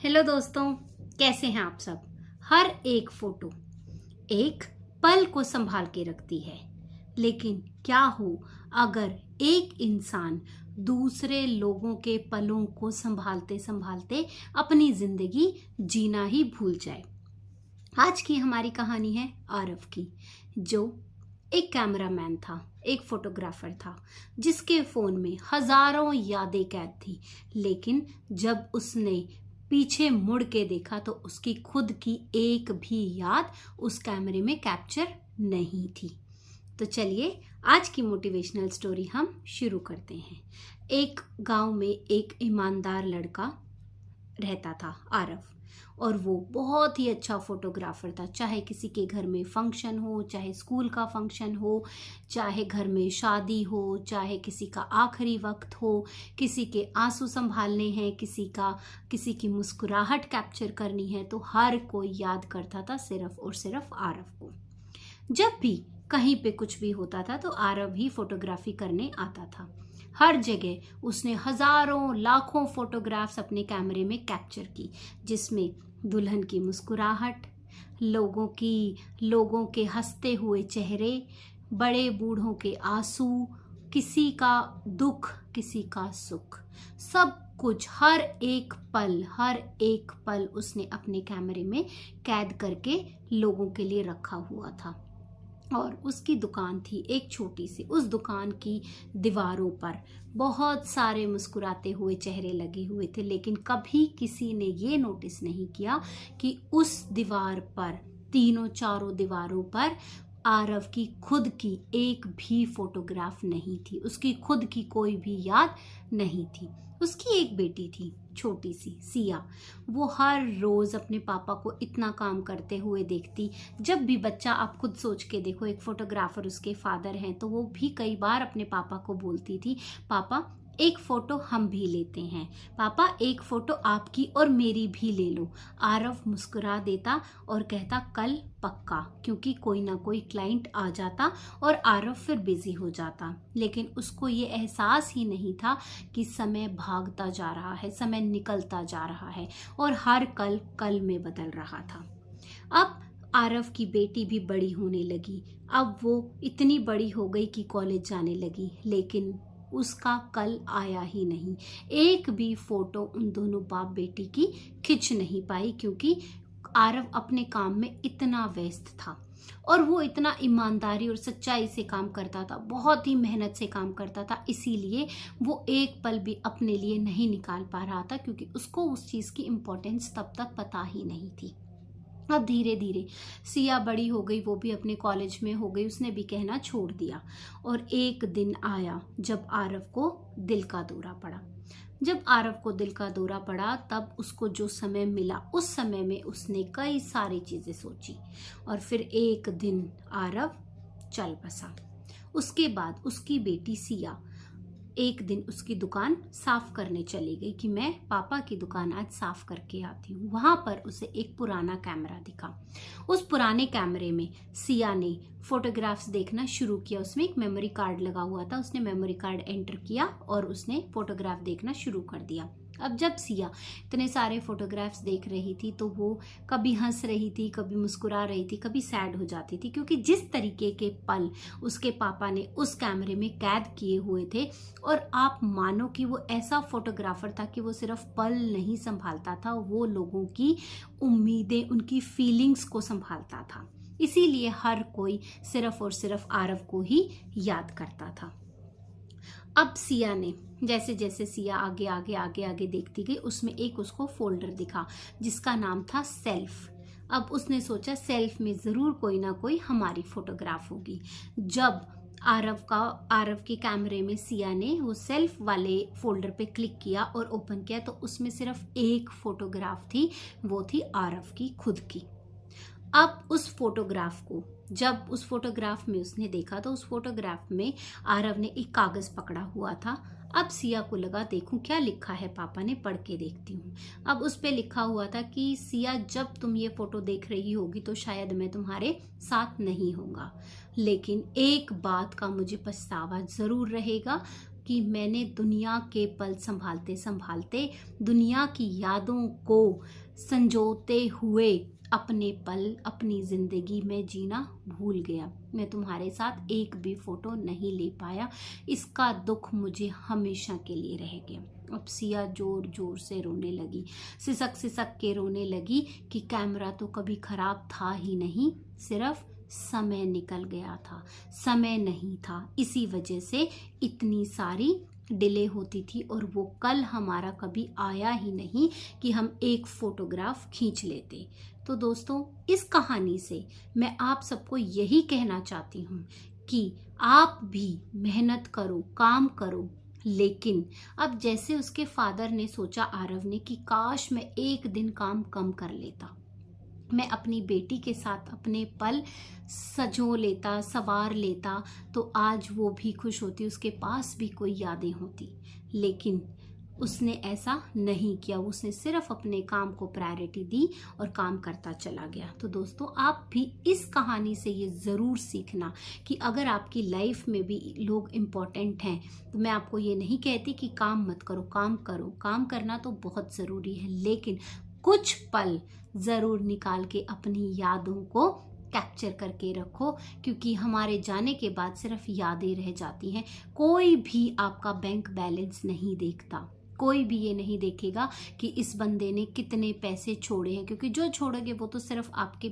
Hello दोस्तों, कैसे हैं आप सब। हर एक फोटो एक पल को संभाल के रखती है, लेकिन क्या हो अगर एक इंसान दूसरे लोगों के पलों को संभालते संभालते अपनी जिंदगी जीना ही भूल जाए। आज की हमारी कहानी है आरव की, जो एक कैमरामैन था, एक फोटोग्राफर था, जिसके फोन में हजारों यादें कैद थी। लेकिन जब उसने पीछे मुड़ के देखा तो उसकी खुद की एक भी याद उस कैमरे में कैप्चर नहीं थी। तो चलिए आज की मोटिवेशनल स्टोरी हम शुरू करते हैं। एक गांव में एक ईमानदार लड़का रहता था, आरव, और वो बहुत ही अच्छा फोटोग्राफर था। चाहे किसी के घर में फंक्शन हो, चाहे स्कूल का फंक्शन हो, चाहे घर में शादी हो, चाहे किसी का आखिरी वक्त हो, किसी के आंसू संभालने हैं, किसी की मुस्कुराहट कैप्चर करनी है, तो हर कोई याद करता था सिर्फ और सिर्फ आरव को। जब भी कहीं पे कुछ भी होता था तो आरव ही फोटोग्राफी करने आता था। हर जगह उसने हजारों लाखों फोटोग्राफ्स अपने कैमरे में कैप्चर की, जिसमें दुल्हन की मुस्कुराहट, लोगों के हंसते हुए चेहरे, बड़े बूढ़ों के आंसू, किसी का दुख, किसी का सुख, सब कुछ हर एक पल उसने अपने कैमरे में कैद करके लोगों के लिए रखा हुआ था। और उसकी दुकान थी एक छोटी सी। उस दुकान की दीवारों पर बहुत सारे मुस्कुराते हुए चेहरे लगे हुए थे, लेकिन कभी किसी ने ये नोटिस नहीं किया कि उस दीवार पर, तीनों चारों दीवारों पर आरव की खुद की एक भी फोटोग्राफ नहीं थी। उसकी खुद की कोई भी याद नहीं थी। उसकी एक बेटी थी, छोटी सी सिया। वो हर रोज अपने पापा को इतना काम करते हुए देखती। जब भी बच्चा, आप खुद सोच के देखो, एक फोटोग्राफर उसके फादर हैं, तो वो भी कई बार अपने पापा को बोलती थी, पापा एक फोटो हम भी लेते हैं, पापा एक फोटो आपकी और मेरी भी ले लो। आरव मुस्कुरा देता और कहता कल पक्का, क्योंकि कोई ना कोई क्लाइंट आ जाता और आरव फिर बिजी हो जाता। लेकिन उसको ये एहसास ही नहीं था कि समय भागता जा रहा है, समय निकलता जा रहा है और हर कल में बदल रहा था। अब आरव की बेटी भी बड़ी होने लगी। अब वो इतनी बड़ी हो गई कि कॉलेज जाने लगी, लेकिन उसका कल आया ही नहीं। एक भी फोटो उन दोनों बाप बेटी की खिंच नहीं पाई, क्योंकि आरव अपने काम में इतना व्यस्त था और वो इतना ईमानदारी और सच्चाई से काम करता था, बहुत ही मेहनत से काम करता था। इसीलिए वो एक पल भी अपने लिए नहीं निकाल पा रहा था, क्योंकि उसको उस चीज़ की इम्पोर्टेंस तब तक पता ही नहीं थी। अब धीरे धीरे सिया बड़ी हो गई, वो भी अपने कॉलेज में हो गई, उसने भी कहना छोड़ दिया। और एक दिन आया जब आरव को दिल का दौरा पड़ा। जब आरव को दिल का दौरा पड़ा तब उसको जो समय मिला, उस समय में उसने कई सारी चीजें सोची और फिर एक दिन आरव चल बसा। उसके बाद उसकी बेटी सिया एक दिन उसकी दुकान साफ करने चली गई कि मैं पापा की दुकान आज साफ करके आती हूँ। वहां पर उसे एक पुराना कैमरा दिखा। उस पुराने कैमरे में सिया ने फोटोग्राफ्स देखना शुरू किया। उसमें एक मेमोरी कार्ड लगा हुआ था। उसने मेमोरी कार्ड एंटर किया और उसने फोटोग्राफ देखना शुरू कर दिया। अब जब सिया इतने सारे फोटोग्राफ्स देख रही थी तो वो कभी हंस रही थी, कभी मुस्कुरा रही थी, कभी सैड हो जाती थी, क्योंकि जिस तरीके के पल उसके पापा ने उस कैमरे में कैद किए हुए थे, और आप मानो कि वो ऐसा फोटोग्राफर था कि वो सिर्फ पल नहीं संभालता था, वो लोगों की उम्मीदें, उनकी फीलिंग्स को संभालता था। इसीलिए हर कोई सिर्फ और सिर्फ आरव को ही याद करता था। अब सिया ने, जैसे जैसे सिया आगे देखती गई, उसमें एक उसको फोल्डर दिखा जिसका नाम था सेल्फ। अब उसने सोचा सेल्फ में जरूर कोई ना कोई हमारी फोटोग्राफ होगी। जब आरव के कैमरे में सिया ने वो सेल्फ वाले फोल्डर पे क्लिक किया और ओपन किया तो उसमें सिर्फ एक फोटोग्राफ थी, वो थी आरव की खुद की। अब उस फोटोग्राफ को, जब उस फोटोग्राफ में उसने देखा तो उस फोटोग्राफ में आरव ने एक कागज पकड़ा हुआ था। अब सिया को लगा देखूं क्या लिखा है, पापा ने, पढ़ के देखती हूँ। अब उस पे लिखा हुआ था कि सिया, जब तुम ये फोटो देख रही होगी तो शायद मैं तुम्हारे साथ नहीं होगा, लेकिन एक बात का मुझे पछतावा जरूर रहेगा, कि मैंने दुनिया के पल संभालते संभालते, दुनिया की यादों को संजोते हुए अपने पल, अपनी जिंदगी में जीना भूल गया। मैं तुम्हारे साथ एक भी फोटो नहीं ले पाया। इसका दुख मुझे हमेशा के लिए रह गया। अब सिया जोर जोर से रोने लगी, सिसक सिसक के रोने लगी कि कैमरा तो कभी खराब था ही नहीं, सिर्फ समय निकल गया था, समय नहीं था। इसी वजह से इतनी सारी डिले होती थी और वो कल हमारा कभी आया ही नहीं कि हम एक फोटोग्राफ खींच लेते। तो दोस्तों, इस कहानी से मैं आप सबको यही कहना चाहती हूँ कि आप भी मेहनत करो, काम करो, लेकिन अब जैसे उसके फादर ने सोचा आरव ने कि काश मैं एक दिन काम कम कर लेता, मैं अपनी बेटी के साथ अपने पल सजो लेता, सवार लेता, तो आज वो भी खुश होती, उसके पास भी कोई यादें होती। लेकिन उसने ऐसा नहीं किया, उसने सिर्फ अपने काम को प्रायोरिटी दी और काम करता चला गया। तो दोस्तों, आप भी इस कहानी से ये ज़रूर सीखना कि अगर आपकी लाइफ में भी लोग इम्पोर्टेंट हैं, तो मैं आपको ये नहीं कहती कि काम मत करो, काम करो, काम करना तो बहुत ज़रूरी है, लेकिन कुछ पल ज़रूर निकाल के अपनी यादों को कैप्चर करके रखो, क्योंकि हमारे जाने के बाद सिर्फ यादें रह जाती हैं। कोई भी आपका बैंक बैलेंस नहीं देखता, कोई भी ये नहीं देखेगा कि इस बंदे ने कितने पैसे छोड़े हैं, क्योंकि जो छोड़ोगे वो तो सिर्फ आपके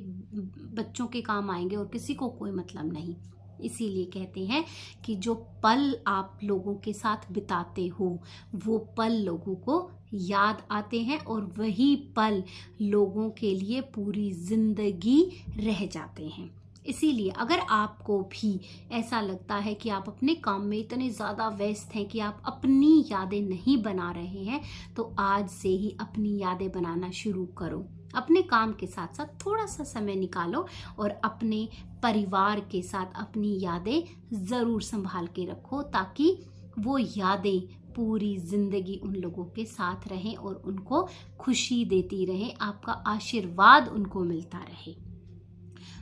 बच्चों के काम आएंगे और किसी को कोई मतलब नहीं। इसीलिए कहते हैं कि जो पल आप लोगों के साथ बिताते हो वो पल लोगों को याद आते हैं और वही पल लोगों के लिए पूरी जिंदगी रह जाते हैं। इसीलिए अगर आपको भी ऐसा लगता है कि आप अपने काम में इतने ज़्यादा व्यस्त हैं कि आप अपनी यादें नहीं बना रहे हैं, तो आज से ही अपनी यादें बनाना शुरू करो। अपने काम के साथ साथ थोड़ा सा समय निकालो और अपने परिवार के साथ अपनी यादें ज़रूर संभाल के रखो, ताकि वो यादें पूरी जिंदगी उन लोगों के साथ रहें और उनको खुशी देती रहें, आपका आशीर्वाद उनको मिलता रहे।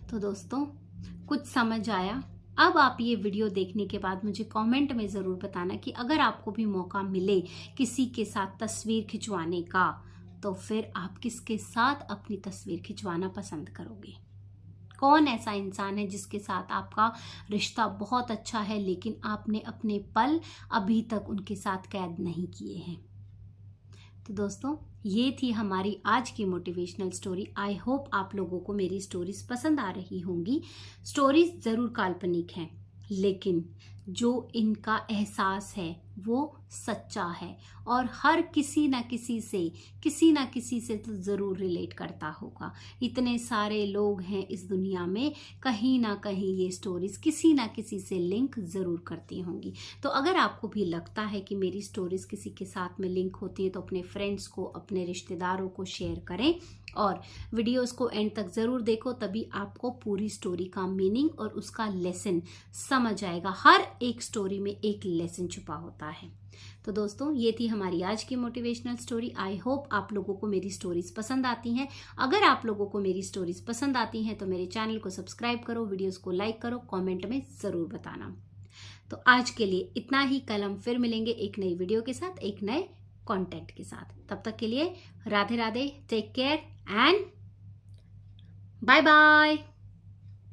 तो दोस्तों, कुछ समझ आया? अब आप ये वीडियो देखने के बाद मुझे कमेंट में ज़रूर बताना कि अगर आपको भी मौका मिले किसी के साथ तस्वीर खिंचवाने का, तो फिर आप किसके साथ अपनी तस्वीर खिंचवाना पसंद करोगे? कौन ऐसा इंसान है जिसके साथ आपका रिश्ता बहुत अच्छा है लेकिन आपने अपने पल अभी तक उनके साथ कैद नहीं किए हैं? तो दोस्तों, ये थी हमारी आज की मोटिवेशनल स्टोरी। आई होप आप लोगों को मेरी स्टोरीज पसंद आ रही होंगी। स्टोरीज ज़रूर काल्पनिक हैं, लेकिन जो इनका एहसास है वो सच्चा है और हर किसी ना किसी से तो ज़रूर रिलेट करता होगा। इतने सारे लोग हैं इस दुनिया में, कहीं ना कहीं ये स्टोरीज किसी ना किसी से लिंक ज़रूर करती होंगी। तो अगर आपको भी लगता है कि मेरी स्टोरीज किसी के साथ में लिंक होती है, तो अपने फ्रेंड्स को, अपने रिश्तेदारों को शेयर करें और वीडियोस को एंड तक ज़रूर देखो, तभी आपको पूरी स्टोरी का मीनिंग और उसका लेसन समझ आएगा। हर एक स्टोरी में एक लेसन छुपा होता है। तो दोस्तों, ये थी हमारी आज की मोटिवेशनल स्टोरी। आई होप आप लोगों को मेरी स्टोरीज पसंद आती हैं। अगर आप लोगों को मेरी स्टोरीज पसंद आती हैं तो मेरे चैनल को सब्सक्राइब करो, वीडियोस को लाइक करो, कमेंट में ज़रूर बताना। तो आज के लिए इतना ही। कल हम फिर मिलेंगे एक नई वीडियो के साथ, एक नए कंटेंट के साथ। तब तक के लिए Radhe Radhe, take care and bye bye.